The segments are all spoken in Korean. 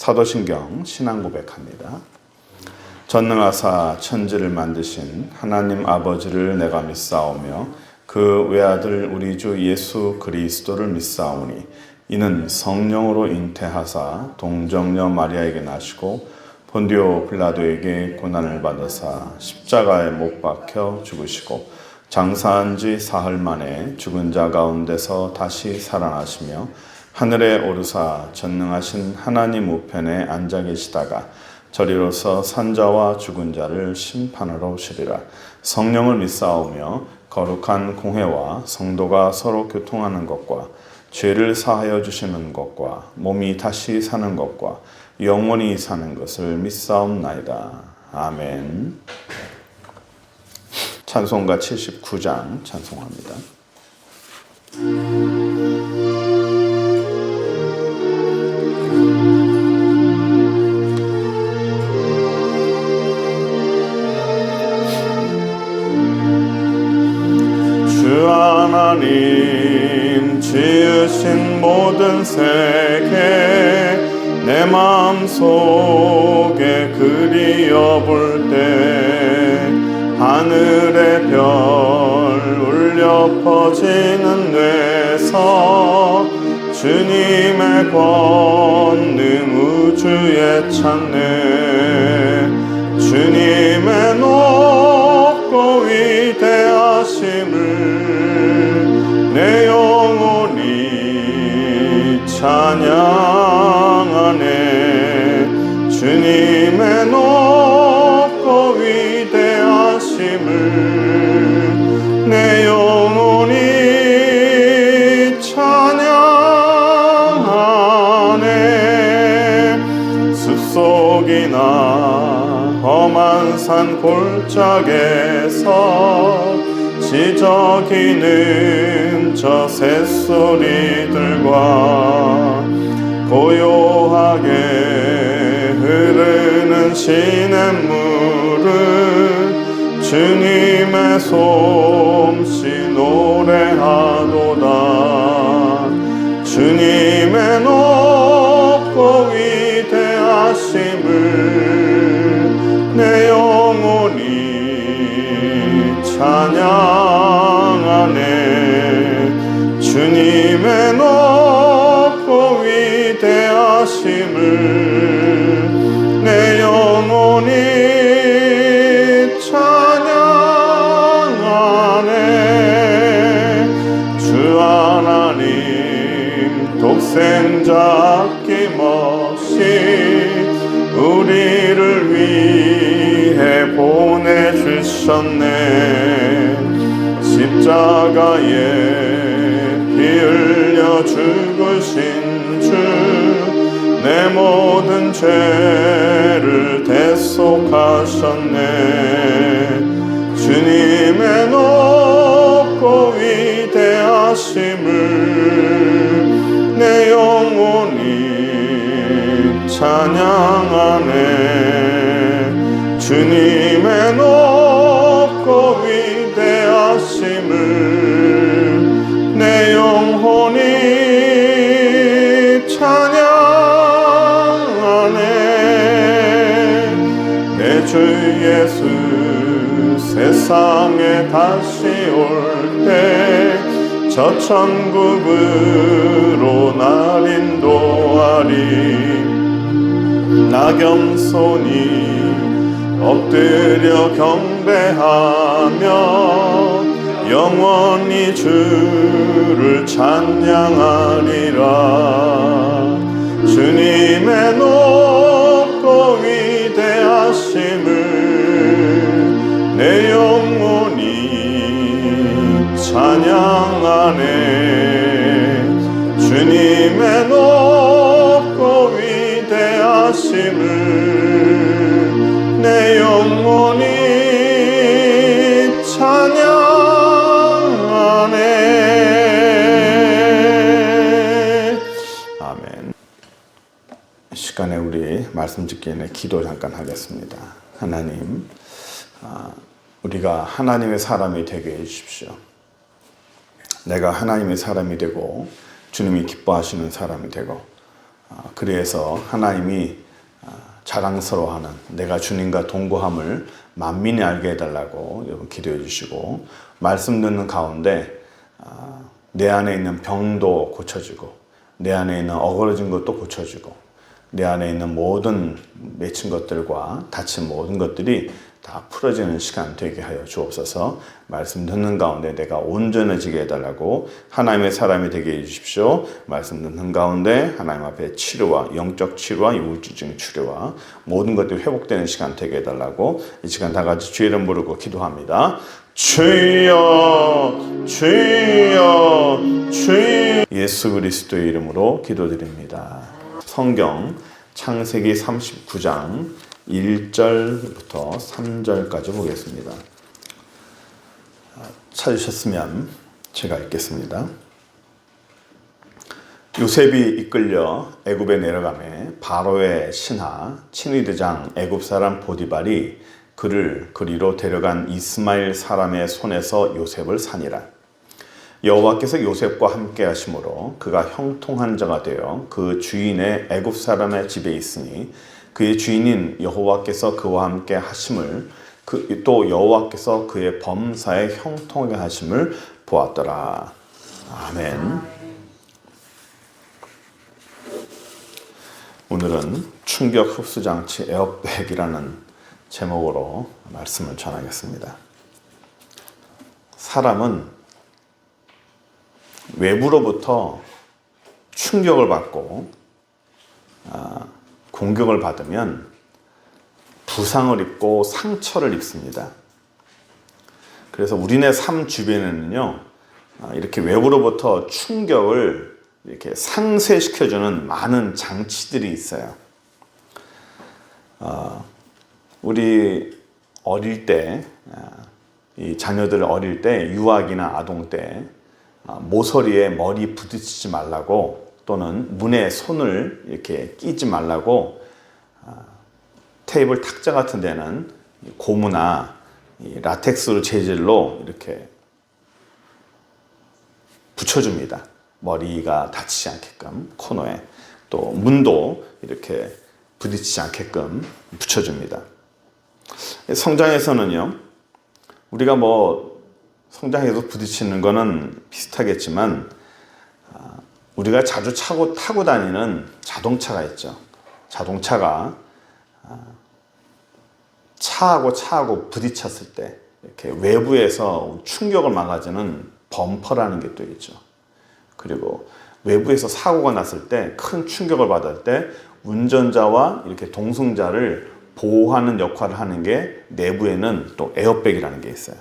사도신경 신앙 고백합니다. 전능하사 천지를 만드신 하나님 아버지를 내가 믿사오며 그 외아들 우리 주 예수 그리스도를 믿사오니 이는 성령으로 잉태하사 동정녀 마리아에게 나시고 본디오 빌라도에게 고난을 받으사 십자가에 못 박혀 죽으시고 장사한 지 사흘 만에 죽은 자 가운데서 다시 살아나시며 하늘에 오르사 전능하신 하나님 우편에 앉아 계시다가 저리로서 산자와 죽은 자를 심판하러 오시리라. 성령을 믿사오며 거룩한 공회와 성도가 서로 교통하는 것과 죄를 사하여 주시는 것과 몸이 다시 사는 것과 영원히 사는 것을 믿사옵나이다. 아멘. 찬송가 79장 찬송합니다. 주 하나님 지으신 모든 세계 내 마음속에 그리어볼 때 하늘의 별 울려 퍼지는 뇌서 주님의 권능 우주에 찾네. 주님의 높고 위대하심을 내 영혼이 찬양하네. 주님의 높고 위대하심을 내 영혼이 찬양하네. 숲속이나 험한 산 골짜기에서 지저귀는 저 새소리들과 고요하게 흐르는 시냇물은 주님의 솜씨 노래하도다. 주님의 높고 위대하심을 내 영혼이 찬양하네. 주님의 높고 위대하심을 내 영혼이 찬양하네. 주 하나님 독생자 아낌없이 우리를 위해 보내주셨네. 십자가에 피 흘려 죽으신 주 내 모든 죄를 대속하셨네. 주님의 높고 위대하심을 내 영혼이 찬양하네. 주님의 높고 위대하심을 내 영혼이 찬양하네. 내 주 예수 세상에 다시 올 때 저 천국으로 날 인도하리. 나 겸손히 엎드려 경배하며 영원히 주를 찬양하리라. 주님의 높고 위대하심을 내 영혼이 찬양하네. 주님의 높고 위대하심을 내 영혼이 찬양하네. 아멘. 이 시간에 우리 말씀 듣기 전에 기도 잠깐 하겠습니다. 하나님, 우리가 하나님의 사람이 되게 해주십시오. 내가 하나님의 사람이 되고 주님이 기뻐하시는 사람이 되고 그래서 하나님이 자랑스러워하는 내가 주님과 동거함을 만민이 알게 해달라고 여러분 기도해 주시고, 말씀 듣는 가운데 내 안에 있는 병도 고쳐지고, 내 안에 있는 어그러진 것도 고쳐지고, 내 안에 있는 모든 맺힌 것들과 다친 모든 것들이 다 풀어지는 시간 되게 하여 주옵소서. 말씀 듣는 가운데 내가 온전해지게 해달라고, 하나님의 사람이 되게 해주십시오. 말씀 듣는 가운데 하나님 앞에 치료와 영적 치료와 우울증 치료와 모든 것들이 회복되는 시간 되게 해달라고, 이 시간 다 같이 주의 이름 부르고 기도합니다. 주여 주여 주여. 예수 그리스도의 이름으로 기도드립니다. 성경 창세기 39장 1절부터 3절까지 보겠습니다. 찾으셨으면 제가 읽겠습니다. 요셉이 이끌려 애굽에 내려가매 바로의 신하 친위대장 애굽 사람 보디발이 그를 그리로 데려간 이스마엘 사람의 손에서 요셉을 사니라. 여호와께서 요셉과 함께 하심으로 그가 형통한 자가 되어 그 주인의 애굽 사람의 집에 있으니, 그의 주인인 여호와께서 그와 함께 하심을, 또 여호와께서 그의 범사에 형통하게 하심을 보았더라. 아멘. 오늘은 충격 흡수 장치 에어백이라는 제목으로 말씀을 전하겠습니다. 사람은 외부로부터 충격을 받고 공격을 받으면 부상을 입고 상처를 입습니다. 그래서 우리네 삶 주변에는요, 이렇게 외부로부터 충격을 이렇게 상쇄시켜주는 많은 장치들이 있어요. 우리 어릴 때, 이 자녀들 어릴 때, 유아기나 아동 때 모서리에 머리 부딪히지 말라고, 또는 문에 손을 이렇게 끼지 말라고 테이블 탁자 같은 데는 고무나 라텍스 재질로 이렇게 붙여줍니다. 머리가 다치지 않게끔 코너에, 또 문도 이렇게 부딪히지 않게끔 붙여줍니다. 성장에서는요, 우리가 성장해서 부딪히는 거는 비슷하겠지만, 우리가 자주 타고 다니는 자동차가 있죠. 자동차가 차하고 부딪혔을 때 이렇게 외부에서 충격을 막아주는 범퍼라는 게 또 있죠. 그리고 외부에서 사고가 났을 때, 큰 충격을 받을 때 운전자와 이렇게 동승자를 보호하는 역할을 하는 게 내부에는 또 에어백이라는 게 있어요.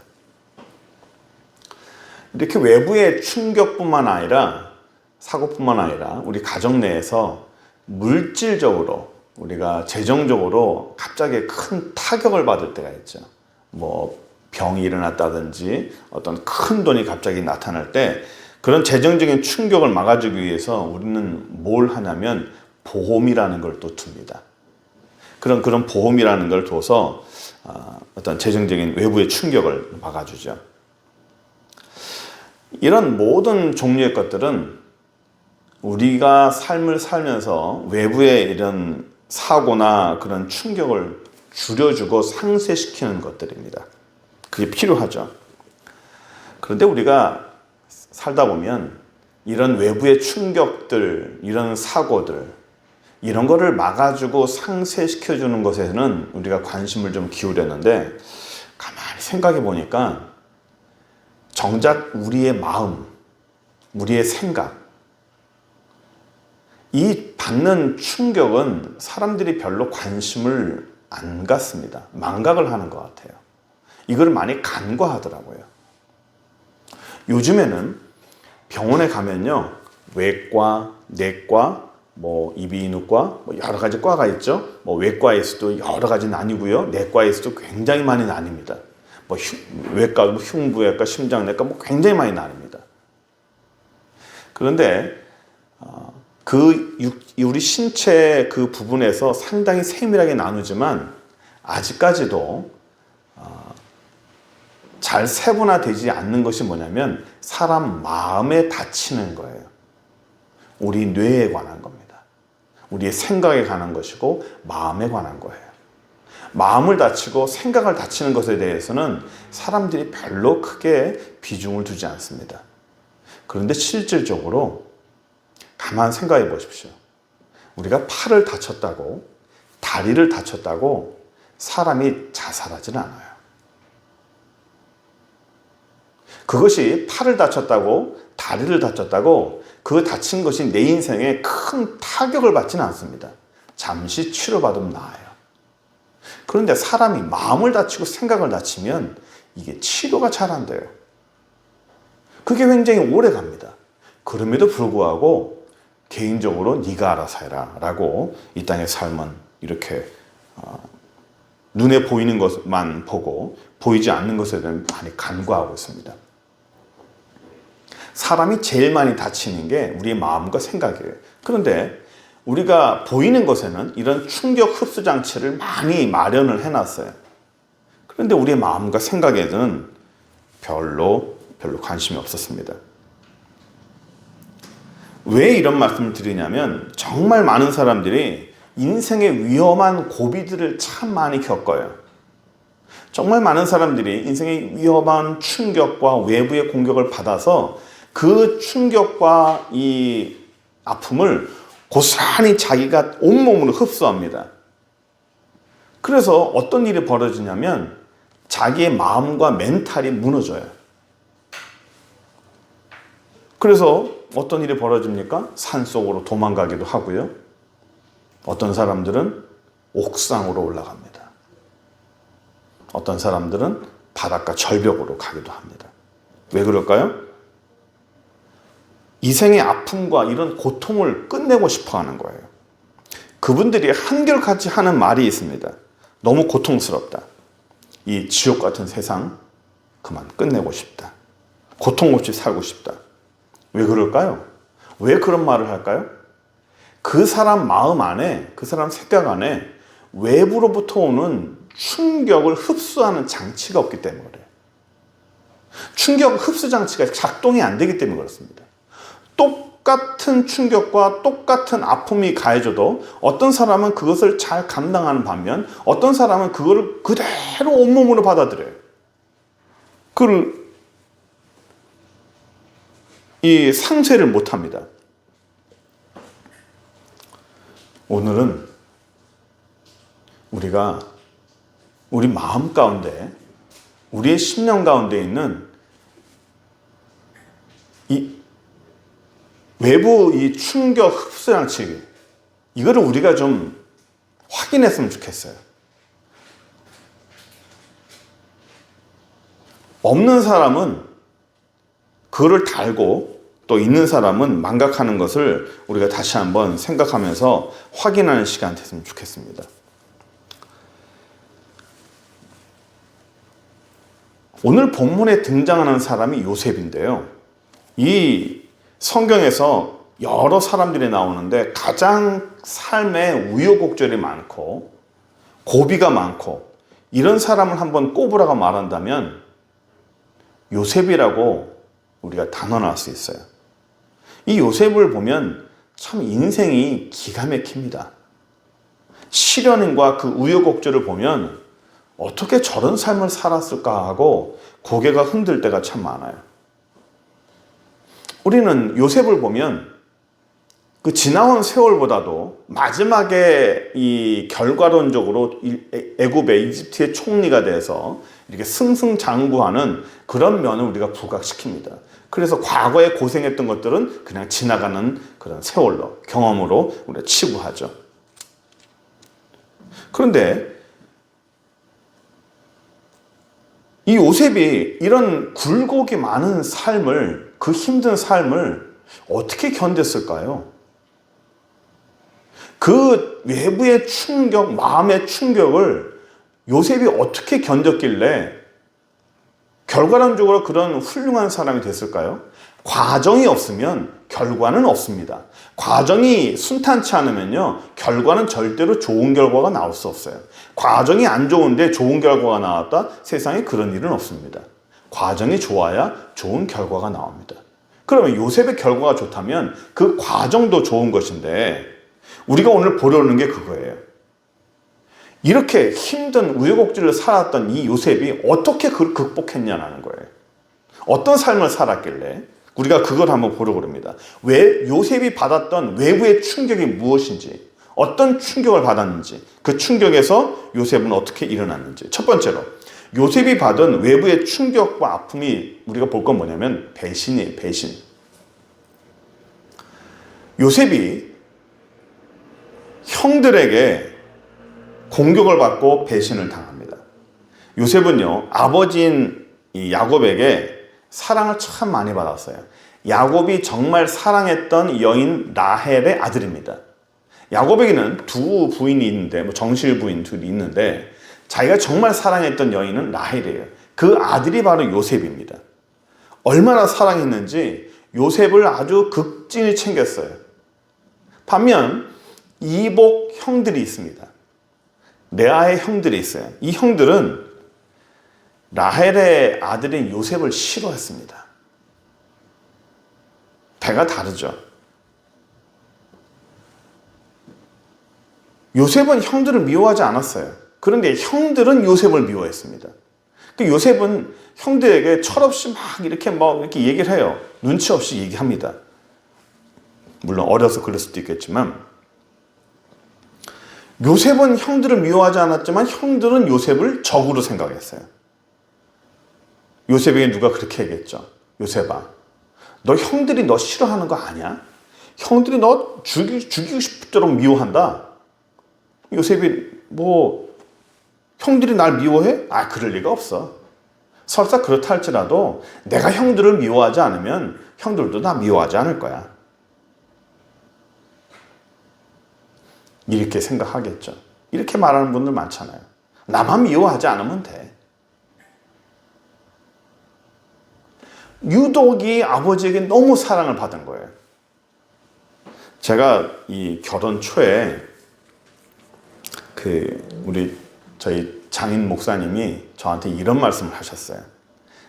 이렇게 외부의 충격뿐만 아니라, 사고뿐만 아니라 우리 가정 내에서 물질적으로, 우리가 재정적으로 갑자기 큰 타격을 받을 때가 있죠. 병이 일어났다든지 어떤 큰 돈이 갑자기 나타날 때, 그런 재정적인 충격을 막아주기 위해서 우리는 뭘 하냐면 보험이라는 걸 또 둡니다. 그런 보험이라는 걸 둬서 어떤 재정적인 외부의 충격을 막아주죠. 이런 모든 종류의 것들은 우리가 삶을 살면서 외부의 이런 사고나 그런 충격을 줄여주고 상쇄시키는 것들입니다. 그게 필요하죠. 그런데 우리가 살다 보면 이런 외부의 충격들, 이런 사고들, 이런 거를 막아주고 상쇄시켜주는 것에는 우리가 관심을 좀 기울였는데, 가만히 생각해 보니까 정작 우리의 마음, 우리의 생각, 이 받는 충격은 사람들이 별로 관심을 안 갖습니다. 망각을 하는 것 같아요. 이걸 많이 간과하더라고요. 요즘에는 병원에 가면요, 외과, 내과, 이비인후과, 여러 가지 과가 있죠. 외과에서도 여러 가지 나뉘고요, 내과에서도 굉장히 많이 나뉩니다. 외과, 흉부외과, 심장내과 굉장히 많이 나뉩니다. 그런데 우리 신체 그 부분에서 상당히 세밀하게 나누지만 아직까지도 잘 세분화되지 않는 것이 뭐냐면 사람 마음에 다치는 거예요. 우리 뇌에 관한 겁니다. 우리의 생각에 관한 것이고 마음에 관한 거예요. 마음을 다치고 생각을 다치는 것에 대해서는 사람들이 별로 크게 비중을 두지 않습니다. 그런데 실질적으로 가만 생각해 보십시오. 우리가 팔을 다쳤다고, 다리를 다쳤다고 사람이 자살하지는 않아요. 그것이 팔을 다쳤다고, 다리를 다쳤다고 그 다친 것이 내 인생에 큰 타격을 받지는 않습니다. 잠시 치료받으면 나아요. 그런데 사람이 마음을 다치고 생각을 다치면 이게 치료가 잘 안 돼요. 그게 굉장히 오래 갑니다. 그럼에도 불구하고 개인적으로 네가 알아서 해라 라고 이 땅의 삶은 이렇게 눈에 보이는 것만 보고 보이지 않는 것에 대해 많이 간과하고 있습니다. 사람이 제일 많이 다치는 게 우리의 마음과 생각이에요. 그런데 우리가 보이는 것에는 이런 충격 흡수 장치를 많이 마련을 해놨어요. 그런데 우리의 마음과 생각에는 별로 관심이 없었습니다. 왜 이런 말씀을 드리냐면 정말 많은 사람들이 인생의 위험한 고비들을 참 많이 겪어요. 정말 많은 사람들이 인생의 위험한 충격과 외부의 공격을 받아서 그 충격과 이 아픔을 고스란히 자기가 온몸으로 흡수합니다. 그래서 어떤 일이 벌어지냐면 자기의 마음과 멘탈이 무너져요. 그래서 어떤 일이 벌어집니까? 산속으로 도망가기도 하고요. 어떤 사람들은 옥상으로 올라갑니다. 어떤 사람들은 바닷가 절벽으로 가기도 합니다. 왜 그럴까요? 이 생의 아픔과 이런 고통을 끝내고 싶어 하는 거예요. 그분들이 한결같이 하는 말이 있습니다. 너무 고통스럽다. 이 지옥 같은 세상 그만 끝내고 싶다. 고통 없이 살고 싶다. 왜 그럴까요? 왜 그런 말을 할까요? 그 사람 마음 안에, 그 사람 생각 안에 외부로부터 오는 충격을 흡수하는 장치가 없기 때문에 그래요. 충격 흡수 장치가 작동이 안 되기 때문에 그렇습니다. 똑같은 충격과 똑같은 아픔이 가해져도 어떤 사람은 그것을 잘 감당하는 반면 어떤 사람은 그거를 그대로 온몸으로 받아들여요. 그걸 이 상쇄를 못합니다. 오늘은 우리가 우리 마음 가운데 우리의 심령 가운데 있는 이 외부 이 충격 흡수 장치 이거를 우리가 좀 확인했으면 좋겠어요. 없는 사람은 그거를 달고 또 있는 사람은 망각하는 것을 우리가 다시 한번 생각하면서 확인하는 시간 됐으면 좋겠습니다. 오늘 본문에 등장하는 사람이 요셉인데요. 이 성경에서 여러 사람들이 나오는데 가장 삶에 우여곡절이 많고 고비가 많고 이런 사람을 한번 꼽으라고 말한다면 요셉이라고 우리가 단언할 수 있어요. 이 요셉을 보면 참 인생이 기가 막힙니다. 시련과 그 우여곡절을 보면 어떻게 저런 삶을 살았을까 하고 고개가 흔들 때가 참 많아요. 우리는 요셉을 보면 그 지나온 세월보다도 마지막에 이 결과론적으로 애굽의 이집트의 총리가 돼서 이렇게 승승장구하는 그런 면을 우리가 부각시킵니다. 그래서 과거에 고생했던 것들은 그냥 지나가는 그런 세월로, 경험으로 우리가 치부하죠. 그런데 이 요셉이 이런 굴곡이 많은 삶을, 그 힘든 삶을 어떻게 견뎠을까요? 그 외부의 충격, 마음의 충격을 요셉이 어떻게 견뎠길래 결과론적으로 그런 훌륭한 사람이 됐을까요? 과정이 없으면 결과는 없습니다. 과정이 순탄치 않으면요, 결과는 절대로 좋은 결과가 나올 수 없어요. 과정이 안 좋은데 좋은 결과가 나왔다? 세상에 그런 일은 없습니다. 과정이 좋아야 좋은 결과가 나옵니다. 그러면 요셉의 결과가 좋다면 그 과정도 좋은 것인데 우리가 오늘 보려는 게 그거예요. 이렇게 힘든 우여곡절을 살았던 이 요셉이 어떻게 그걸 극복했냐는 거예요. 어떤 삶을 살았길래 우리가 그걸 한번 보려고 합니다. 왜 요셉이 받았던 외부의 충격이 무엇인지, 어떤 충격을 받았는지, 그 충격에서 요셉은 어떻게 일어났는지. 첫 번째로 요셉이 받은 외부의 충격과 아픔이 우리가 볼 건 뭐냐면 배신이에요. 배신. 요셉이 형들에게 공격을 받고 배신을 당합니다. 요셉은요, 아버지인 이 야곱에게 사랑을 참 많이 받았어요. 야곱이 정말 사랑했던 여인 라헬의 아들입니다. 야곱에게는 두 부인이 있는데, 정실 부인 둘이 있는데, 자기가 정말 사랑했던 여인은 라헬이에요. 그 아들이 바로 요셉입니다. 얼마나 사랑했는지 요셉을 아주 극진히 챙겼어요. 반면 이복 형들이 있습니다. 레아의 형들이 있어요. 이 형들은 라헬의 아들인 요셉을 싫어했습니다. 배가 다르죠. 요셉은 형들을 미워하지 않았어요. 그런데 형들은 요셉을 미워했습니다. 요셉은 형들에게 철없이 막 이렇게 얘기를 해요. 눈치 없이 얘기합니다. 물론 어려서 그럴 수도 있겠지만, 요셉은 형들을 미워하지 않았지만 형들은 요셉을 적으로 생각했어요. 요셉에게 누가 그렇게 얘기했죠. 요셉아, 너 형들이 너 싫어하는 거 아니야? 형들이 너 죽이고 싶도록 미워한다. 요셉이 형들이 날 미워해? 그럴 리가 없어. 설사 그렇다 할지라도 내가 형들을 미워하지 않으면 형들도 나 미워하지 않을 거야. 이렇게 생각하겠죠. 이렇게 말하는 분들 많잖아요. 나만 미워하지 않으면 돼. 유독 이 아버지에게 너무 사랑을 받은 거예요. 제가 이 결혼 초에 저희 장인 목사님이 저한테 이런 말씀을 하셨어요.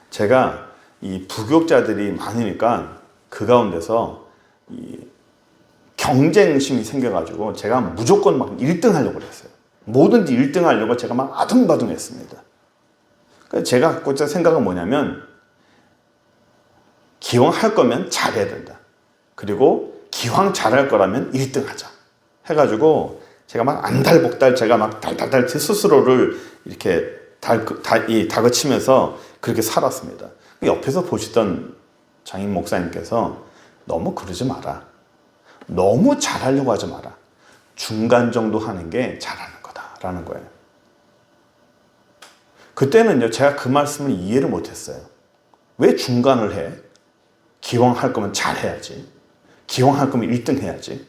제가 이 부교육자들이 많으니까 그 가운데서 이 경쟁심이 생겨가지고 제가 무조건 막 1등 하려고 그랬어요. 뭐든지 1등 하려고 제가 막 아둥바둥했습니다. 그래서 제가 갖고 있던 생각은 뭐냐면, 기왕 할 거면 잘해야 된다. 그리고 기왕 잘할 거라면 1등 하자. 해가지고 제가 막 안달복달 제가 막 달달달 제 스스로를 이렇게 다그치면서 그렇게 살았습니다. 옆에서 보시던 장인 목사님께서 너무 그러지 마라. 너무 잘하려고 하지 마라. 중간 정도 하는 게 잘하는 거다라는 거예요. 그때는요, 제가 그 말씀을 이해를 못했어요. 왜 중간을 해? 기왕 할 거면 잘해야지. 기왕 할 거면 1등 해야지.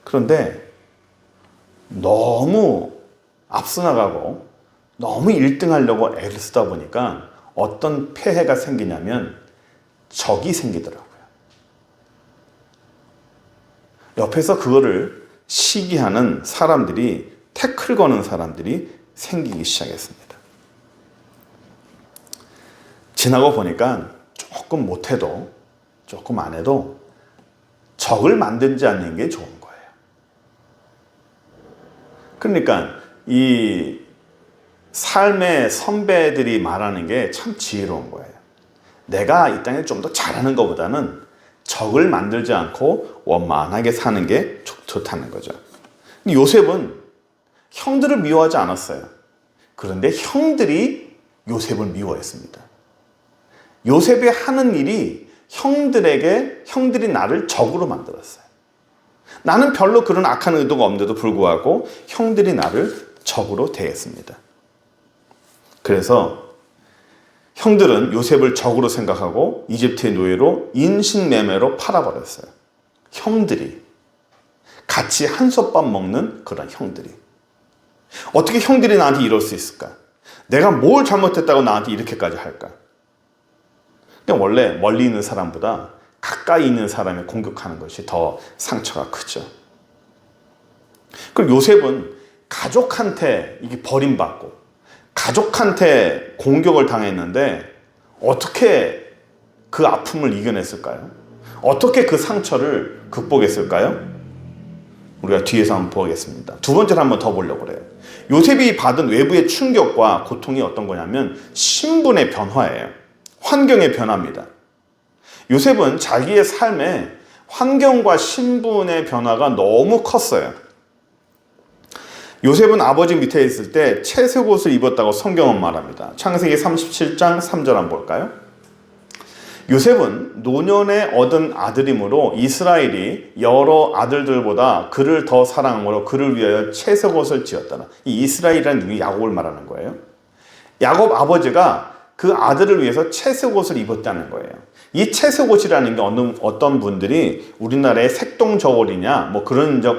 그런데 너무 앞서 나가고 너무 1등 하려고 애를 쓰다 보니까 어떤 폐해가 생기냐면 적이 생기더라고요. 옆에서 그거를 시기하는 사람들이, 태클 거는 사람들이 생기기 시작했습니다. 지나고 보니까 조금 못해도, 조금 안 해도 적을 만들지 않는 게 좋은 거예요. 그러니까 이 삶의 선배들이 말하는 게 참 지혜로운 거예요. 내가 이 땅에 좀 더 잘하는 것보다는 적을 만들지 않고 원만하게 사는 게 좋다는 거죠. 요셉은 형들을 미워하지 않았어요. 그런데 형들이 요셉을 미워했습니다. 요셉이 하는 일이 형들이 나를 적으로 만들었어요. 나는 별로 그런 악한 의도가 없는데도 불구하고 형들이 나를 적으로 대했습니다. 그래서 형들은 요셉을 적으로 생각하고 이집트의 노예로 인신매매로 팔아버렸어요. 형들이, 같이 한솥밥 먹는 그런 형들이. 어떻게 형들이 나한테 이럴 수 있을까? 내가 뭘 잘못했다고 나한테 이렇게까지 할까? 그냥 원래 멀리 있는 사람보다 가까이 있는 사람을 공격하는 것이 더 상처가 크죠. 그리고 요셉은 가족한테 이게 버림받고 가족한테 공격을 당했는데 어떻게 그 아픔을 이겨냈을까요? 어떻게 그 상처를 극복했을까요? 우리가 뒤에서 한번 보겠습니다. 두 번째로 한번 더 보려고 그래요. 요셉이 받은 외부의 충격과 고통이 어떤 거냐면 신분의 변화예요. 환경의 변화입니다. 요셉은 자기의 삶에 환경과 신분의 변화가 너무 컸어요. 요셉은 아버지 밑에 있을 때 채색 옷을 입었다고 성경은 말합니다. 창세기 37장 3절 한번 볼까요? 요셉은 노년에 얻은 아들이므로 이스라엘이 여러 아들들보다 그를 더 사랑함으로 그를 위하여 채색 옷을 지었다나. 이 이스라엘이라는 누구 야곱을 말하는 거예요. 야곱 아버지가 그 아들을 위해서 채색 옷을 입었다는 거예요. 이 채색 옷이라는 게 어떤 분들이 우리나라의 색동 저고리냐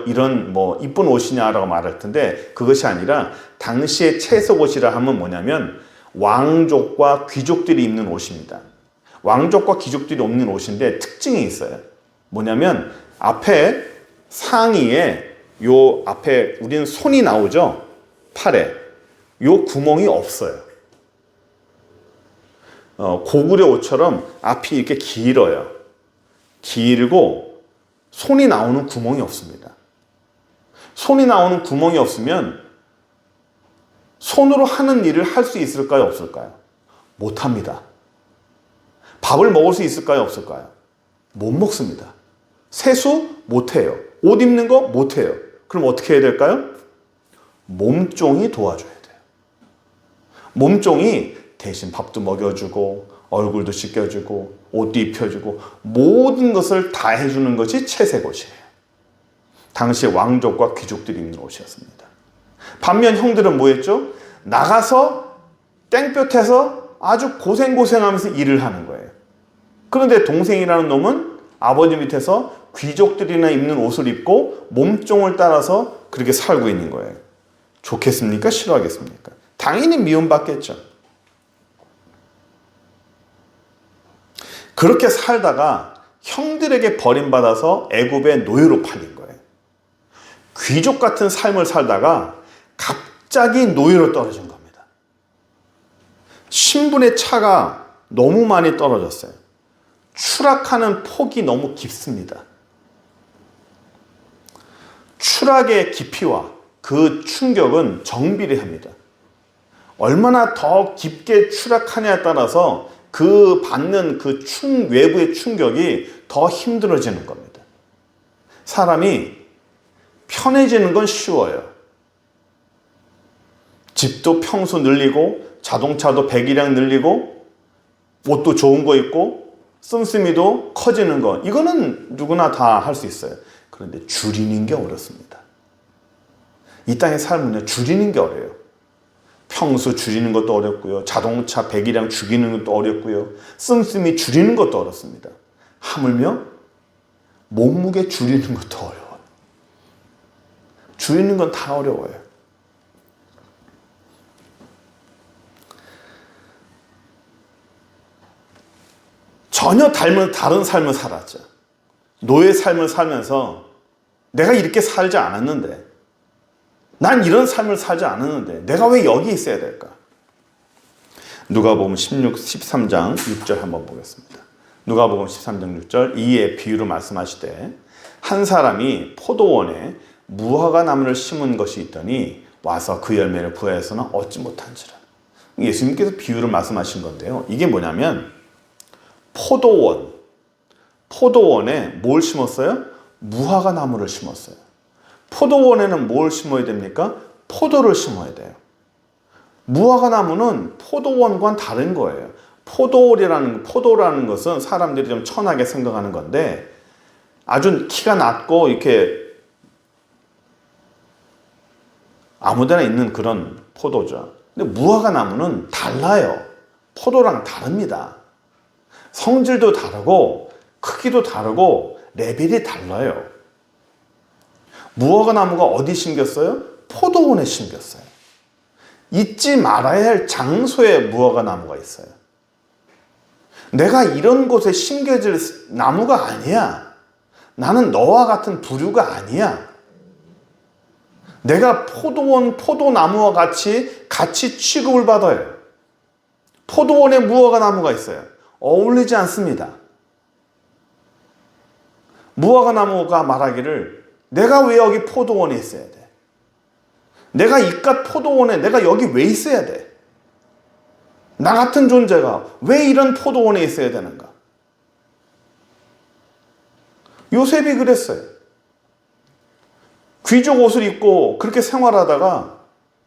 이런 이쁜 옷이냐라고 말할 텐데, 그것이 아니라 당시의 채색 옷이라 하면 뭐냐면 왕족과 귀족들이 입는 옷입니다. 왕족과 귀족들이 입는 옷인데 특징이 있어요. 뭐냐면 앞에 상의에 요 앞에 우리는 손이 나오죠. 팔에 요 구멍이 없어요. 고구려 옷처럼 앞이 이렇게 길어요. 길고 손이 나오는 구멍이 없습니다. 손이 나오는 구멍이 없으면 손으로 하는 일을 할 수 있을까요? 없을까요? 못합니다. 밥을 먹을 수 있을까요? 없을까요? 못 먹습니다. 세수 못해요. 옷 입는 거 못해요. 그럼 어떻게 해야 될까요? 몸종이 도와줘야 돼요. 몸종이 대신 밥도 먹여주고 얼굴도 씻겨주고 옷도 입혀주고 모든 것을 다 해주는 것이 채색 옷이에요. 당시 왕족과 귀족들이 입는 옷이었습니다. 반면 형들은 뭐 했죠? 나가서 땡볕에서 아주 고생하면서 일을 하는 거예요. 그런데 동생이라는 놈은 아버지 밑에서 귀족들이나 입는 옷을 입고 몸종을 따라서 그렇게 살고 있는 거예요. 좋겠습니까? 싫어하겠습니까? 당연히 미움받겠죠. 그렇게 살다가 형들에게 버림받아서 애굽의 노예로 팔린 거예요. 귀족 같은 삶을 살다가 갑자기 노예로 떨어진 겁니다. 신분의 차가 너무 많이 떨어졌어요. 추락하는 폭이 너무 깊습니다. 추락의 깊이와 그 충격은 정비례합니다. 얼마나 더 깊게 추락하냐에 따라서 그 받는 그 외부의 충격이 더 힘들어지는 겁니다. 사람이 편해지는 건 쉬워요. 집도 평수 늘리고 자동차도 배기량 늘리고 옷도 좋은 거 입고 씀씀이도 커지는 거, 이거는 누구나 다 할 수 있어요. 그런데 줄이는 게 어렵습니다. 이 땅의 삶은 줄이는 게 어려워요. 평수 줄이는 것도 어렵고요. 자동차 배기량 줄이는 것도 어렵고요. 씀씀이 줄이는 것도 어렵습니다. 하물며 몸무게 줄이는 것도 어려워요. 줄이는 건 다 어려워요. 전혀 다른 삶을 살았죠. 노예 삶을 살면서 내가 이렇게 살지 않았는데, 난 이런 삶을 살지 않았는데 내가 왜 여기 있어야 될까? 누가복음 13장 6절 한번 보겠습니다. 누가복음 13장 6절, 이에 비유로 말씀하시되 한 사람이 포도원에 무화과 나무를 심은 것이 있더니 와서 그 열매를 부화해서는 얻지 못한지라. 예수님께서 비유를 말씀하신 건데요. 이게 뭐냐면 포도원에 뭘 심었어요? 무화과 나무를 심었어요. 포도원에는 뭘 심어야 됩니까? 포도를 심어야 돼요. 무화과 나무는 포도원과는 다른 거예요. 포도라는 것은 사람들이 좀 천하게 생각하는 건데 아주 키가 낮고 이렇게 아무데나 있는 그런 포도죠. 근데 무화과 나무는 달라요. 포도랑 다릅니다. 성질도 다르고 크기도 다르고 레벨이 달라요. 무화과 나무가 어디 심겼어요? 포도원에 심겼어요. 잊지 말아야 할 장소에 무화과 나무가 있어요. 내가 이런 곳에 심겨질 나무가 아니야. 나는 너와 같은 부류가 아니야. 내가 포도나무와 같이 취급을 받아요. 포도원에 무화과 나무가 있어요. 어울리지 않습니다. 무화과 나무가 말하기를 내가 왜 여기 포도원에 있어야 돼? 내가 이깟 포도원에 내가 여기 왜 있어야 돼? 나 같은 존재가 왜 이런 포도원에 있어야 되는가? 요셉이 그랬어요. 귀족 옷을 입고 그렇게 생활하다가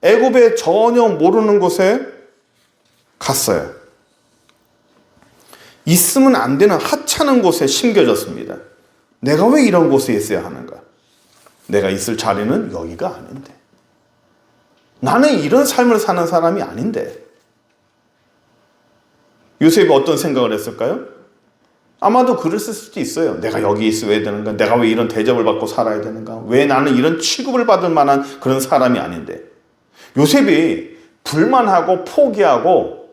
애굽에 전혀 모르는 곳에 갔어요. 있으면 안 되는 하찮은 곳에 심겨졌습니다. 내가 왜 이런 곳에 있어야 하는가? 내가 있을 자리는 여기가 아닌데. 나는 이런 삶을 사는 사람이 아닌데. 요셉이 어떤 생각을 했을까요? 아마도 그랬을 수도 있어요. 내가 여기 있어야 되는가? 내가 왜 이런 대접을 받고 살아야 되는가? 왜 나는 이런 취급을 받을 만한 그런 사람이 아닌데. 요셉이 불만하고 포기하고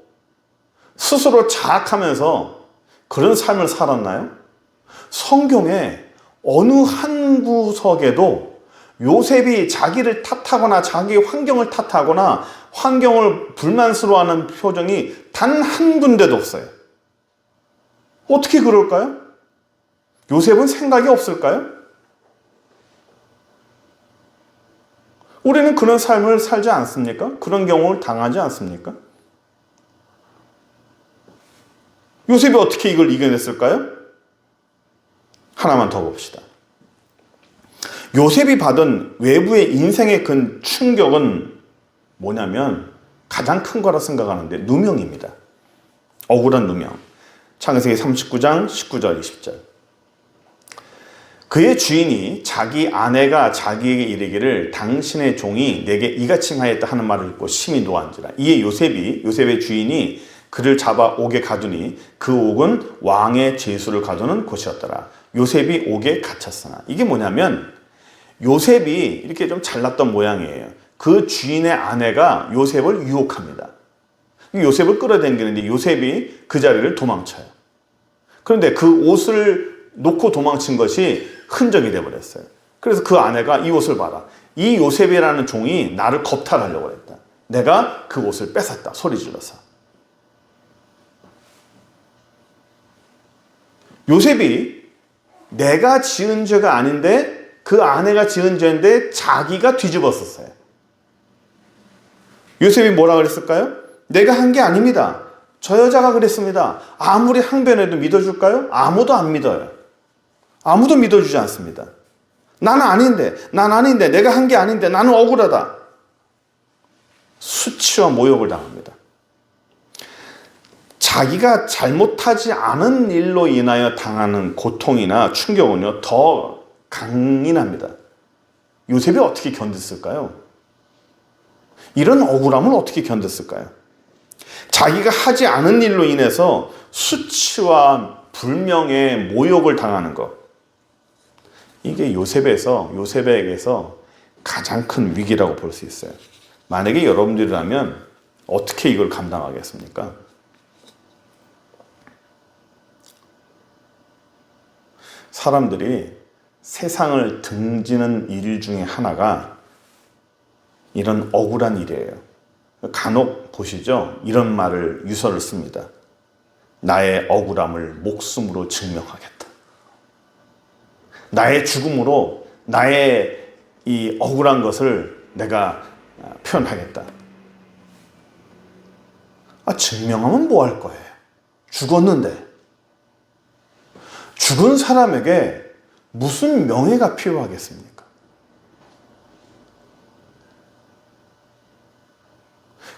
스스로 자학하면서 그런 삶을 살았나요? 성경에 어느 한 구석에도 요셉이 자기를 탓하거나 자기 환경을 탓하거나 환경을 불만스러워하는 표정이 단 한 군데도 없어요. 어떻게 그럴까요? 요셉은 생각이 없을까요? 우리는 그런 삶을 살지 않습니까? 그런 경우를 당하지 않습니까? 요셉이 어떻게 이걸 이겨냈을까요? 하나만 더 봅시다. 요셉이 받은 외부의 인생의 큰 충격은 뭐냐면 가장 큰 거라 생각하는데 누명입니다. 억울한 누명. 창세기 39장 19절 20절. 그의 주인이 자기 아내가 자기에게 이르기를 당신의 종이 내게 이같이 하였다 하는 말을 듣고 심히 노한지라. 이에 요셉의 주인이 그를 잡아 옥에 가두니 그 옥은 왕의 제수를 가두는 곳이었더라. 요셉이 옥에 갇혔으나. 이게 뭐냐면 요셉이 이렇게 좀 잘났던 모양이에요. 그 주인의 아내가 요셉을 유혹합니다. 요셉을 끌어당기는데 요셉이 그 자리를 도망쳐요. 그런데 그 옷을 놓고 도망친 것이 흔적이 되어버렸어요. 그래서 그 아내가 이 옷을 봐라. 이 요셉이라는 종이 나를 겁탈하려고 했다. 내가 그 옷을 뺏었다. 소리 질러서. 요셉이 내가 지은 죄가 아닌데 그 아내가 지은 죄인데 자기가 뒤집었었어요. 요셉이 뭐라 그랬을까요? 내가 한 게 아닙니다. 저 여자가 그랬습니다. 아무리 항변해도 믿어줄까요? 아무도 안 믿어요. 아무도 믿어주지 않습니다. 난 아닌데, 내가 한 게 아닌데, 나는 억울하다. 수치와 모욕을 당합니다. 자기가 잘못하지 않은 일로 인하여 당하는 고통이나 충격은요, 더 강인합니다. 요셉이 어떻게 견뎠을까요? 이런 억울함을 어떻게 견뎠을까요? 자기가 하지 않은 일로 인해서 수치와 불명의 모욕을 당하는 것. 이게 요셉에게서 가장 큰 위기라고 볼 수 있어요. 만약에 여러분들이라면 어떻게 이걸 감당하겠습니까? 사람들이 세상을 등지는 일 중에 하나가 이런 억울한 일이에요. 간혹 보시죠. 이런 말을 유서를 씁니다. 나의 억울함을 목숨으로 증명하겠다. 나의 죽음으로 나의 이 억울한 것을 내가 표현하겠다. 증명하면 뭐 할 거예요? 죽었는데. 죽은 사람에게 무슨 명예가 필요하겠습니까?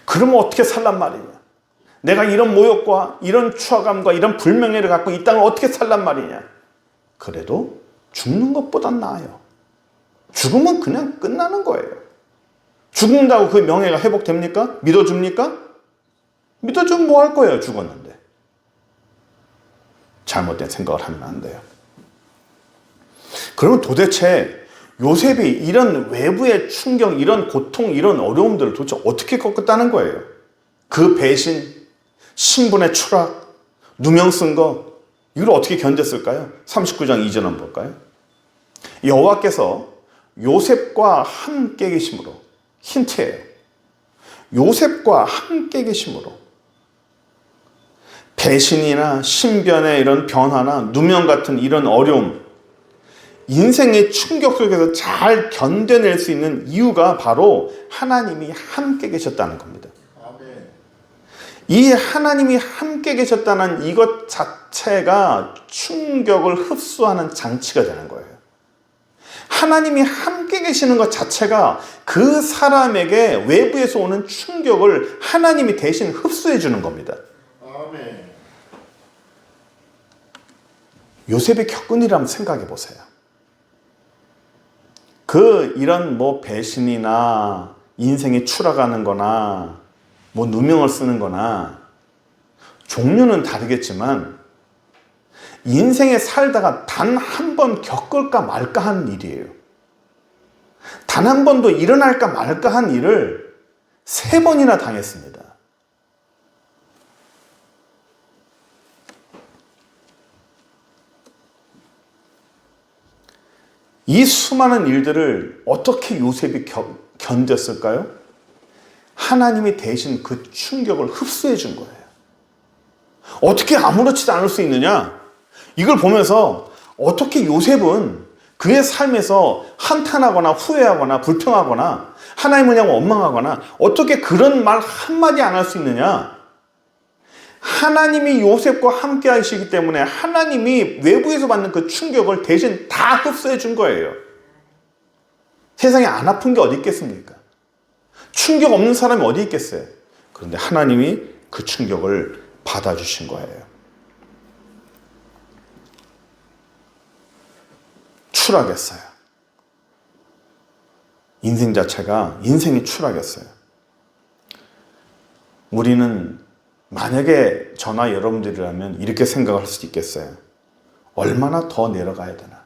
그러면 어떻게 살란 말이냐? 내가 이런 모욕과 이런 추악감과 이런 불명예를 갖고 이 땅을 어떻게 살란 말이냐? 그래도 죽는 것보단 나아요. 죽으면 그냥 끝나는 거예요. 죽는다고 그 명예가 회복됩니까? 믿어줍니까? 믿어주면 뭐 할 거예요? 죽었는데. 잘못된 생각을 하면 안 돼요. 그러면 도대체 요셉이 이런 외부의 충격, 이런 고통, 이런 어려움들을 도대체 어떻게 겪었다는 거예요? 그 배신, 신분의 추락, 누명 쓴 거, 이걸 어떻게 견뎠을까요? 39장 2절 한번 볼까요? 여호와께서 요셉과 함께 계심으로, 힌트예요. 요셉과 함께 계심으로 배신이나 신변의 이런 변화나 누명 같은 이런 어려움, 인생의 충격 속에서 잘 견뎌낼 수 있는 이유가 바로 하나님이 함께 계셨다는 겁니다. 이 하나님이 함께 계셨다는 이것 자체가 충격을 흡수하는 장치가 되는 거예요. 하나님이 함께 계시는 것 자체가 그 사람에게 외부에서 오는 충격을 하나님이 대신 흡수해 주는 겁니다. 아멘. 요셉이 겪은 일을 한번 생각해 보세요. 이런 배신이나 인생이 추락하는 거나 누명을 쓰는 거나 종류는 다르겠지만 인생에 살다가 단 한 번 겪을까 말까 하는 일이에요. 단 한 번도 일어날까 말까 한 일을 3번이나 당했습니다. 이 수많은 일들을 어떻게 요셉이 견뎠을까요? 하나님이 대신 그 충격을 흡수해 준 거예요. 어떻게 아무렇지도 않을 수 있느냐? 이걸 보면서 어떻게 요셉은 그의 삶에서 한탄하거나 후회하거나 불평하거나 하나님을 향해 원망하거나 어떻게 그런 말 한마디 안 할 수 있느냐? 하나님이 요셉과 함께 하시기 때문에 하나님이 외부에서 받는 그 충격을 대신 다 흡수해 준 거예요. 세상에 안 아픈 게 어디 있겠습니까? 충격 없는 사람이 어디 있겠어요? 그런데 하나님이 그 충격을 받아주신 거예요. 추락했어요. 인생 자체가 인생이 추락했어요. 우리는 만약에 저나 여러분들이라면 이렇게 생각할 수 있겠어요. 얼마나 더 내려가야 되나?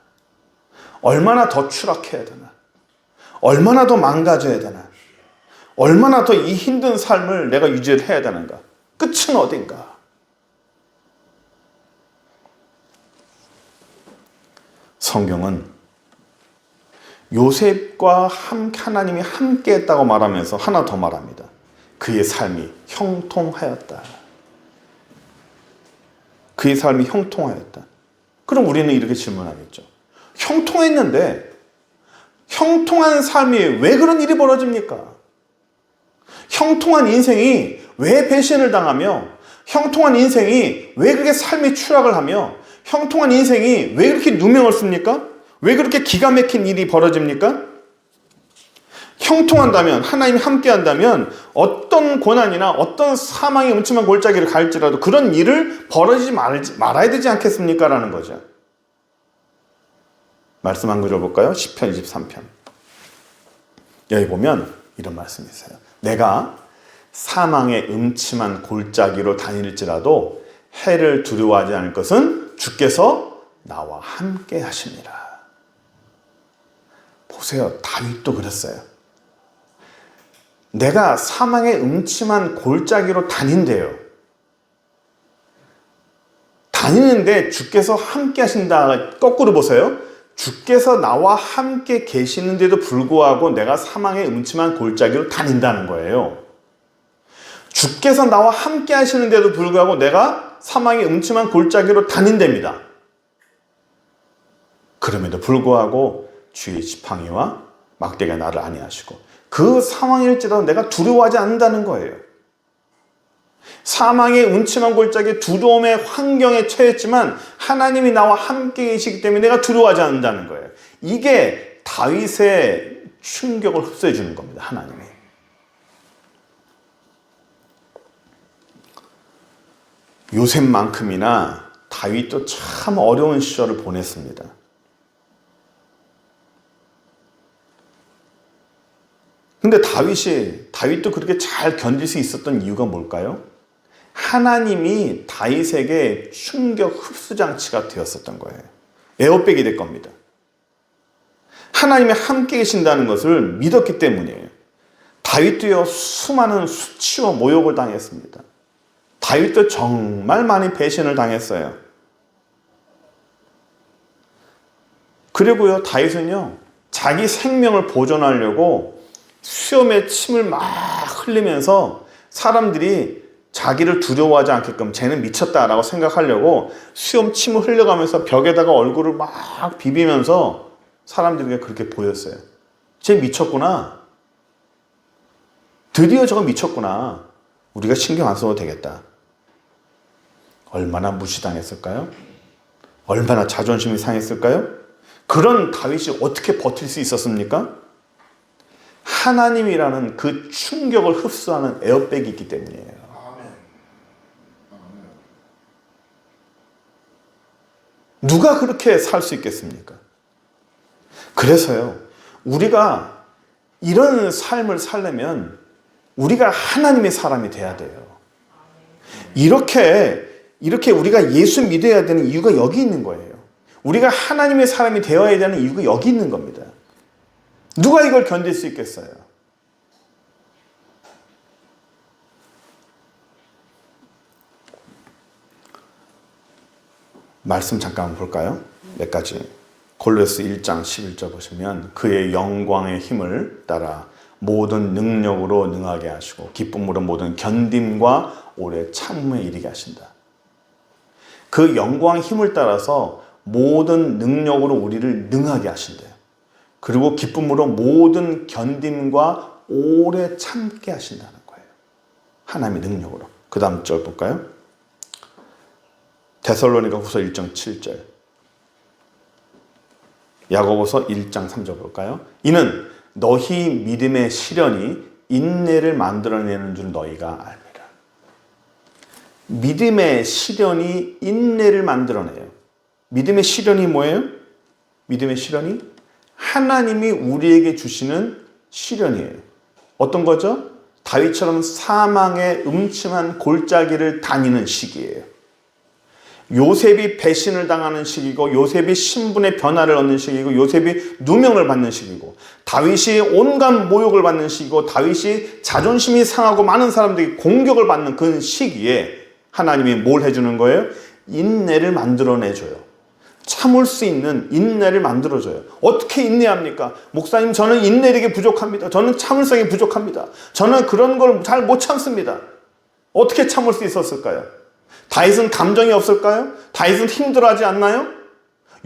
얼마나 더 추락해야 되나? 얼마나 더 망가져야 되나? 얼마나 더 이 힘든 삶을 내가 유지를 해야 되는가? 끝은 어딘가? 성경은 요셉과 하나님이 함께 했다고 말하면서 하나 더 말합니다. 그의 삶이 형통하였다. 그의 삶이 형통하였다. 그럼 우리는 이렇게 질문하겠죠. 형통했는데 형통한 삶이 왜 그런 일이 벌어집니까? 형통한 인생이 왜 배신을 당하며 형통한 인생이 왜 그렇게 삶의 추락을 하며 형통한 인생이 왜 그렇게 누명을 씁니까? 왜 그렇게 기가 막힌 일이 벌어집니까? 형통한다면, 하나님이 함께 한다면 어떤 고난이나 어떤 사망의 음침한 골짜기를 갈지라도 그런 일을 벌어지지 말아야 되지 않겠습니까? 라는 거죠. 말씀 한 구절 볼까요? 시편 23편. 여기 보면 이런 말씀이 있어요. 내가 사망의 음침한 골짜기로 다닐지라도 해를 두려워하지 않을 것은 주께서 나와 함께 하십니다. 보세요. 다윗도 그랬어요. 내가 사망의 음침한 골짜기로 다닌대요. 다니는데 주께서 함께 하신다. 거꾸로 보세요. 주께서 나와 함께 계시는데도 불구하고 내가 사망의 음침한 골짜기로 다닌다는 거예요. 주께서 나와 함께 하시는데도 불구하고 내가 사망의 음침한 골짜기로 다닌답니다. 그럼에도 불구하고 주의 지팡이와 막대기가 나를 안위하시고 그 상황일지라도 내가 두려워하지 않는다는 거예요. 사망의 음침한 골짜기 두려움의 환경에 처했지만 하나님이 나와 함께 계시기 때문에 내가 두려워하지 않는다는 거예요. 이게 다윗의 충격을 흡수해 주는 겁니다. 하나님이. 요셉만큼이나 다윗도 참 어려운 시절을 보냈습니다. 근데 다윗도 그렇게 잘 견딜 수 있었던 이유가 뭘까요? 하나님이 다윗에게 충격 흡수 장치가 되었었던 거예요. 에어백이 될 겁니다. 하나님이 함께 계신다는 것을 믿었기 때문이에요. 다윗도요, 수많은 수치와 모욕을 당했습니다. 다윗도 정말 많이 배신을 당했어요. 그리고요, 다윗은요, 자기 생명을 보존하려고 수염에 침을 막 흘리면서 사람들이 자기를 두려워하지 않게끔 쟤는 미쳤다라고 생각하려고 수염 침을 흘려가면서 벽에다가 얼굴을 막 비비면서 사람들에게 그렇게 보였어요. 쟤 미쳤구나. 드디어 저거 미쳤구나. 우리가 신경 안 써도 되겠다. 얼마나 무시당했을까요? 얼마나 자존심이 상했을까요? 그런 다윗이 어떻게 버틸 수 있었습니까? 하나님이라는 그 충격을 흡수하는 에어백이 있기 때문이에요. 누가 그렇게 살 수 있겠습니까? 그래서요, 우리가 이런 삶을 살려면 우리가 하나님의 사람이 돼야 돼요. 이렇게 우리가 예수 믿어야 되는 이유가 여기 있는 거예요. 우리가 하나님의 사람이 되어야 되는 이유가 여기 있는 겁니다. 누가 이걸 견딜 수 있겠어요? 말씀 잠깐 볼까요? 몇 가지. 골로새 1장 11절 보시면 그의 영광의 힘을 따라 모든 능력으로 능하게 하시고 기쁨으로 모든 견딤과 오래 참음에 이르게 하신다. 그 영광 힘을 따라서 모든 능력으로 우리를 능하게 하신대요. 그리고 기쁨으로 모든 견딤과 오래 참게 하신다는 거예요. 하나님의 능력으로. 그 다음 절 볼까요? 데살로니가 후서 1장 7절. 야고보서 1장 3절 볼까요? 이는 너희 믿음의 시련이 인내를 만들어내는 줄 너희가 압니다. 믿음의 시련이 인내를 만들어내요. 믿음의 시련이 뭐예요? 믿음의 시련이 하나님이 우리에게 주시는 시련이에요. 어떤 거죠? 다윗처럼 사망의 음침한 골짜기를 다니는 시기예요. 요셉이 배신을 당하는 시기고, 요셉이 신분의 변화를 얻는 시기고, 요셉이 누명을 받는 시기고, 다윗이 온갖 모욕을 받는 시기고, 다윗이 자존심이 상하고 많은 사람들이 공격을 받는 그 시기에 하나님이 뭘 해주는 거예요? 인내를 만들어내줘요. 참을 수 있는 인내를 만들어줘요. 어떻게 인내합니까? 목사님, 저는 인내력이 부족합니다. 저는 참을성이 부족합니다. 저는 그런 걸 잘 못 참습니다. 어떻게 참을 수 있었을까요? 다윗은 감정이 없을까요? 다윗은 힘들어하지 않나요?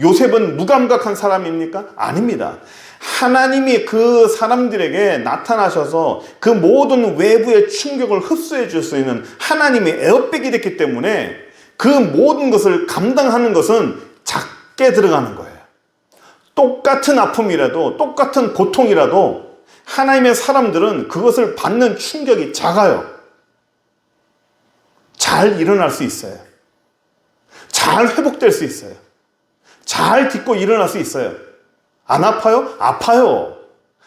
요셉은 무감각한 사람입니까? 아닙니다. 하나님이 그 사람들에게 나타나셔서 그 모든 외부의 충격을 흡수해 줄 수 있는 하나님의 에어백이 됐기 때문에 그 모든 것을 감당하는 것은 작게 들어가는 거예요. 똑같은 아픔이라도, 똑같은 고통이라도 하나님의 사람들은 그것을 받는 충격이 작아요. 잘 일어날 수 있어요. 잘 회복될 수 있어요. 잘 딛고 일어날 수 있어요. 안 아파요? 아파요.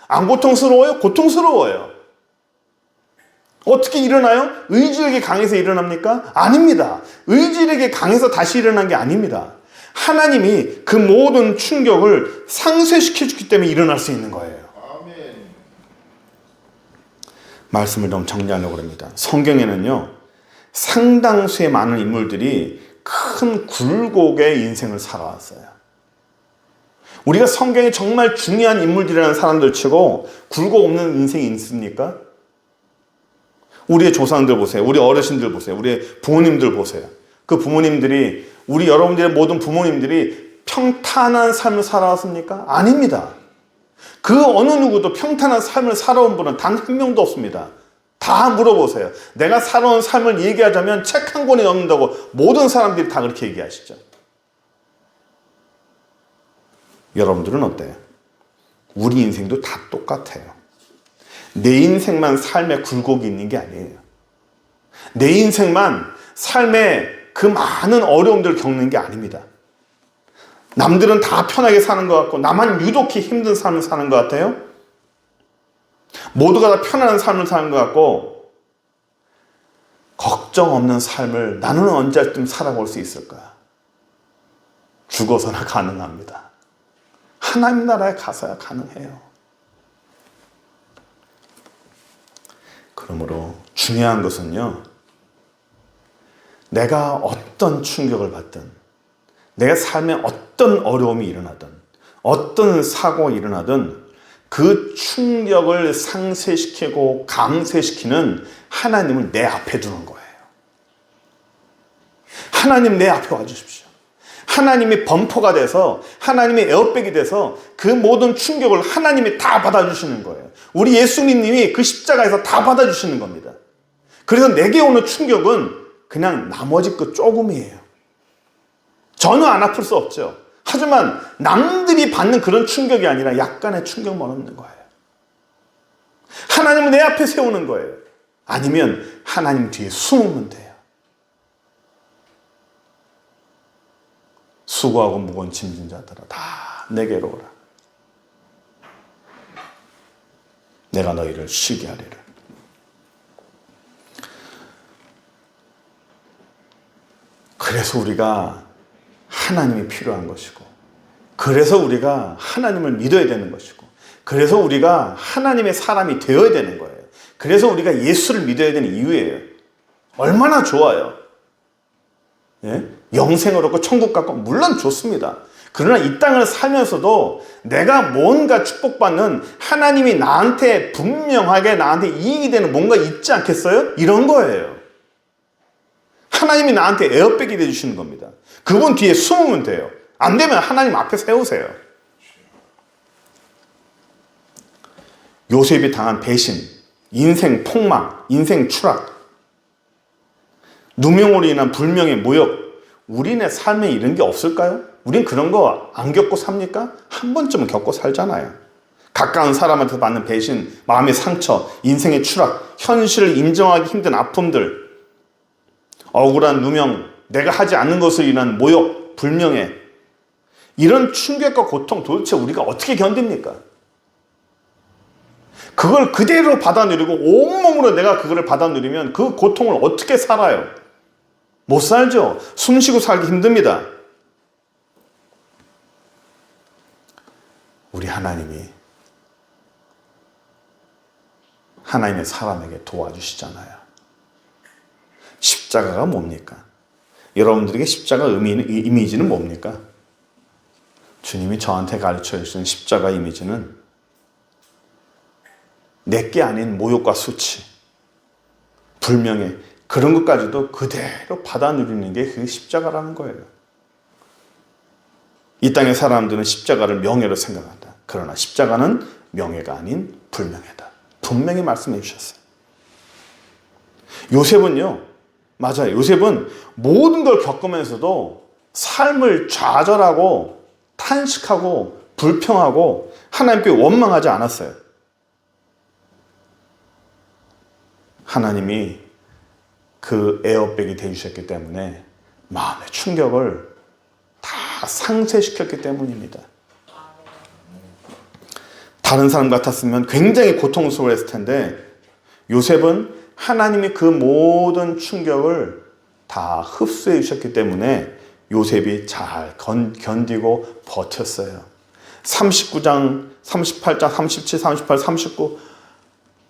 안 고통스러워요? 고통스러워요. 어떻게 일어나요? 의지력이 강해서 일어납니까? 아닙니다. 의지력이 강해서 다시 일어난 게 아닙니다. 하나님이 그 모든 충격을 상쇄시켜 주기 때문에 일어날 수 있는 거예요. 아멘. 말씀을 좀 정리하려고 합니다. 성경에는요, 상당수의 많은 인물들이 큰 굴곡의 인생을 살아왔어요. 우리가 성경에 정말 중요한 인물들이라는 사람들 치고 굴곡 없는 인생이 있습니까? 우리의 조상들 보세요. 우리 어르신들 보세요. 우리의 부모님들 보세요. 그 부모님들이, 우리 여러분들의 모든 부모님들이 평탄한 삶을 살아왔습니까? 아닙니다. 그 어느 누구도 평탄한 삶을 살아온 분은 단 한 명도 없습니다. 다 물어보세요. 내가 살아온 삶을 얘기하자면 책 한 권이 넘는다고 모든 사람들이 다 그렇게 얘기하시죠. 여러분들은 어때요? 우리 인생도 다 똑같아요. 내 인생만 삶에 굴곡이 있는 게 아니에요. 내 인생만 삶에 그 많은 어려움들을 겪는 게 아닙니다. 남들은 다 편하게 사는 것 같고 나만 유독히 힘든 삶을 사는 것 같아요. 모두가 다 편안한 삶을 사는 것 같고 걱정 없는 삶을 나는 언제쯤 살아볼 수 있을까? 죽어서나 가능합니다. 하나님 나라에 가서야 가능해요. 그러므로 중요한 것은요, 내가 어떤 충격을 받든, 내가 삶에 어떤 어려움이 일어나든, 어떤 사고가 일어나든 그 충격을 상쇄시키고 감쇄시키는 하나님을 내 앞에 두는 거예요. 하나님 내 앞에 와주십시오. 하나님의 범퍼가 돼서 하나님의 에어백이 돼서 그 모든 충격을 하나님이 다 받아주시는 거예요. 우리 예수님이 그 십자가에서 다 받아주시는 겁니다. 그래서 내게 오는 충격은 그냥 나머지 그 조금이에요. 전혀 안 아플 수 없죠. 하지만 남들이 받는 그런 충격이 아니라 약간의 충격만 없는 거예요. 하나님은 내 앞에 세우는 거예요. 아니면 하나님 뒤에 숨으면 돼요. 수고하고 무거운 짐진 자들아 다 내게로 오라. 내가 너희를 쉬게 하리라. 그래서 우리가 하나님이 필요한 것이고, 그래서 우리가 하나님을 믿어야 되는 것이고, 그래서 우리가 하나님의 사람이 되어야 되는 거예요. 그래서 우리가 예수를 믿어야 되는 이유예요. 얼마나 좋아요. 예? 영생을 얻고 천국 갖고 물론 좋습니다. 그러나 이 땅을 살면서도 내가 뭔가 축복받는, 하나님이 나한테 분명하게 나한테 이익이 되는 뭔가 있지 않겠어요? 이런 거예요. 하나님이 나한테 에어백이 되어주시는 겁니다. 그분 뒤에 숨으면 돼요. 안 되면 하나님 앞에 세우세요. 요셉이 당한 배신, 인생 폭망, 인생 추락, 누명으로 인한 불명예, 모욕, 우리네 삶에 이런 게 없을까요? 우린 그런 거 안 겪고 삽니까? 한 번쯤은 겪고 살잖아요. 가까운 사람한테 받는 배신, 마음의 상처, 인생의 추락, 현실을 인정하기 힘든 아픔들, 억울한 누명, 내가 하지 않는 것을 인한 모욕, 불명예, 이런 충격과 고통 도대체 우리가 어떻게 견딥니까? 그걸 그대로 받아 누리고 온몸으로 내가 그거를 받아 누리면 그 고통을 어떻게 살아요? 못 살죠. 숨쉬고 살기 힘듭니다. 우리 하나님이 하나님의 사람에게 도와주시잖아요. 십자가가 뭡니까? 여러분들에게 십자가 이미지는 뭡니까? 주님이 저한테 가르쳐 주신 십자가 이미지는 내게 아닌 모욕과 수치, 불명예, 그런 것까지도 그대로 받아 누리는 게 그 십자가라는 거예요. 이 땅의 사람들은 십자가를 명예로 생각한다. 그러나 십자가는 명예가 아닌 불명예다. 분명히 말씀해 주셨어요. 요셉은요, 맞아요. 요셉은 모든 걸 겪으면서도 삶을 좌절하고 탄식하고 불평하고 하나님께 원망하지 않았어요. 하나님이 그 에어백이 되주셨기 때문에 마음의 충격을 다 상쇄시켰기 때문입니다. 다른 사람 같았으면 굉장히 고통스러워했을 텐데 요셉은 하나님이 그 모든 충격을 다 흡수해 주셨기 때문에 요셉이 잘 견디고 버텼어요. 39장, 38장, 37, 38, 39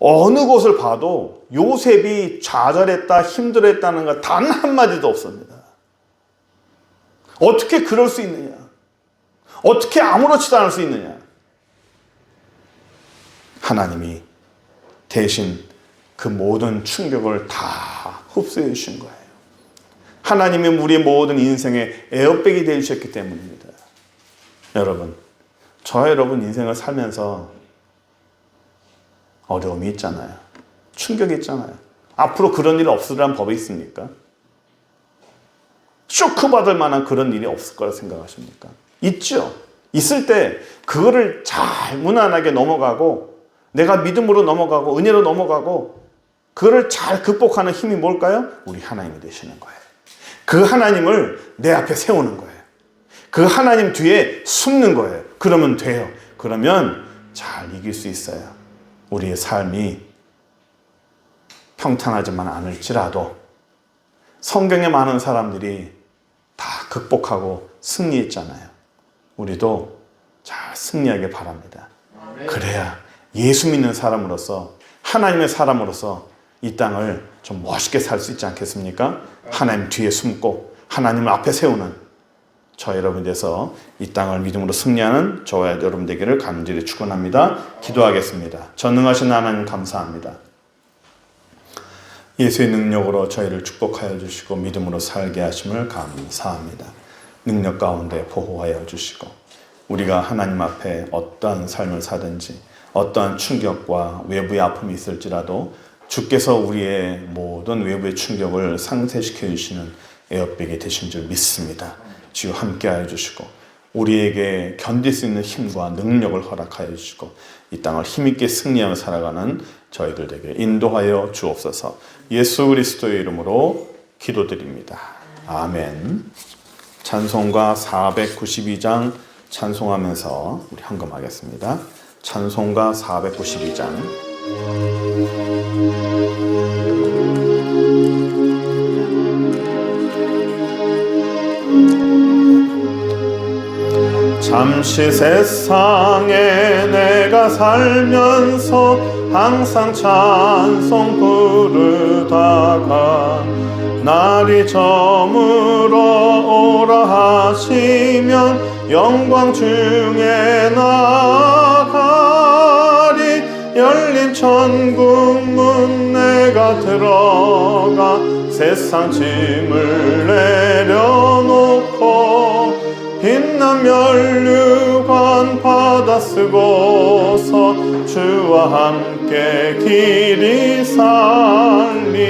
어느 곳을 봐도 요셉이 좌절했다, 힘들었다는 거 단 한마디도 없습니다. 어떻게 그럴 수 있느냐? 어떻게 아무렇지도 않을 수 있느냐? 하나님이 대신 그 모든 충격을 다 흡수해 주신 거예요. 하나님이 우리의 모든 인생에 에어백이 되주셨기 때문입니다. 여러분, 저와 여러분 인생을 살면서 어려움이 있잖아요. 충격이 있잖아요. 앞으로 그런 일이 없으리란 법이 있습니까? 쇼크받을 만한 그런 일이 없을 거라 생각하십니까? 있죠. 있을 때 그거를 잘 무난하게 넘어가고 내가 믿음으로 넘어가고 은혜로 넘어가고 그거를 잘 극복하는 힘이 뭘까요? 우리 하나님이 되시는 거예요. 그 하나님을 내 앞에 세우는 거예요. 그 하나님 뒤에 숨는 거예요. 그러면 돼요. 그러면 잘 이길 수 있어요. 우리의 삶이 평탄하지만 않을지라도 성경에 많은 사람들이 다 극복하고 승리했잖아요. 우리도 잘 승리하길 바랍니다. 그래야 예수 믿는 사람으로서 하나님의 사람으로서 이 땅을 좀 멋있게 살 수 있지 않겠습니까? 하나님 뒤에 숨고 하나님을 앞에 세우는 저 여러분 돼서 이 땅을 믿음으로 승리하는 저와 여러분 되기를 간절히 축원합니다. 기도하겠습니다. 전능하신 하나님 감사합니다. 예수의 능력으로 저희를 축복하여 주시고 믿음으로 살게 하심을 감사합니다. 능력 가운데 보호하여 주시고 우리가 하나님 앞에 어떠한 삶을 사든지 어떠한 충격과 외부의 아픔이 있을지라도 주께서 우리의 모든 외부의 충격을 상쇄시켜 주시는 에어백이 되신 줄 믿습니다. 주여 함께하여 주시고 우리에게 견딜 수 있는 힘과 능력을 허락하여 주시고 이 땅을 힘있게 승리하며 살아가는 저희들 되게 인도하여 주옵소서. 예수 그리스도의 이름으로 기도드립니다. 아멘. 찬송가 492장 찬송하면서 우리 헌금하겠습니다. 찬송가 492장. 잠시 세상에 내가 살면서 항상 찬송 부르다가 날이 저물어 오라 하시면 영광 중에 나가리. 열린 천국 문 내가 들어가 세상 짐을 내려놓고 빛난 면류관 받아 쓰고서 주와 함께 길이 살리.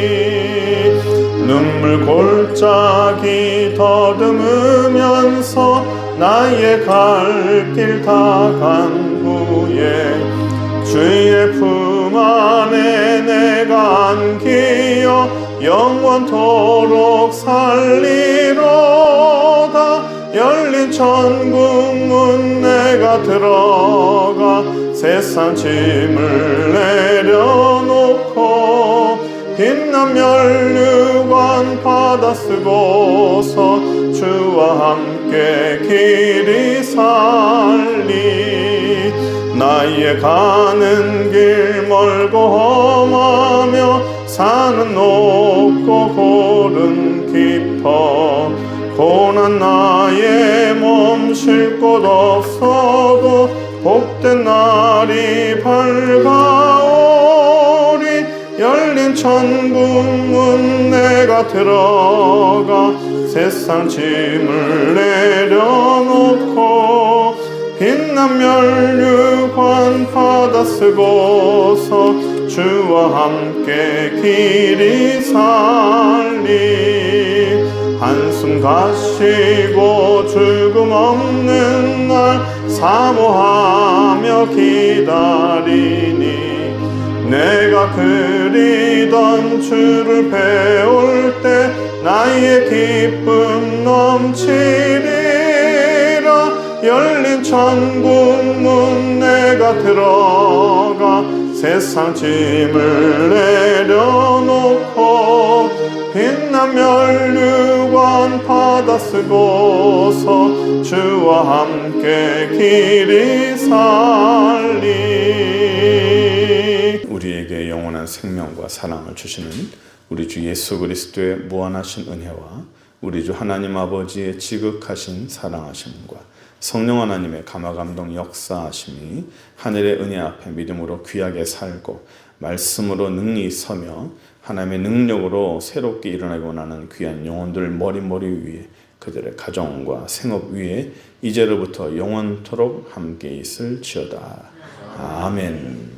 눈물 골짜기 더듬으면서 나의 갈 길 다 간 후에 주의 품 안에 내가 안기어 영원토록 살리로다. 열린 천국 문 내가 들어가 세상 짐을 내려놓고 빛난 면류관 받아 쓰고서 주와 함께 길이 살리. 나의 가는 길 멀고 험하며 산은 높고 골은 깊어 고난 나의 멈출 곳 없어도 복된 날이 밝아오리. 열린 천국 문 내가 들어가 세상 짐을 내려놓고 빛난 면류관 받아 쓰고서 주와 함께 길이 살리. 한숨 가시고 죽음 없는 날 사모하며 기다리니 내가 그리던 주를 배울 때 나의 기쁨 넘치리라. 열린 천국 문 내가 들어가 세상 짐을 내려놓고 빛난 면류관 받아 쓰고서 주와 함께 길이 살리. 우리에게 영원한 생명과 사랑을 주시는 우리 주 예수 그리스도의 무한하신 은혜와 우리 주 하나님 아버지의 지극하신 사랑하심과 성령 하나님의 감화감동 역사하심이 하늘의 은혜 앞에 믿음으로 귀하게 살고 말씀으로 능히 서며 하나님의 능력으로 새롭게 일어나기 원하는 귀한 영혼들 머리 위에 그들의 가정과 생업 위에 이제로부터 영원토록 함께 있을지어다. 아멘.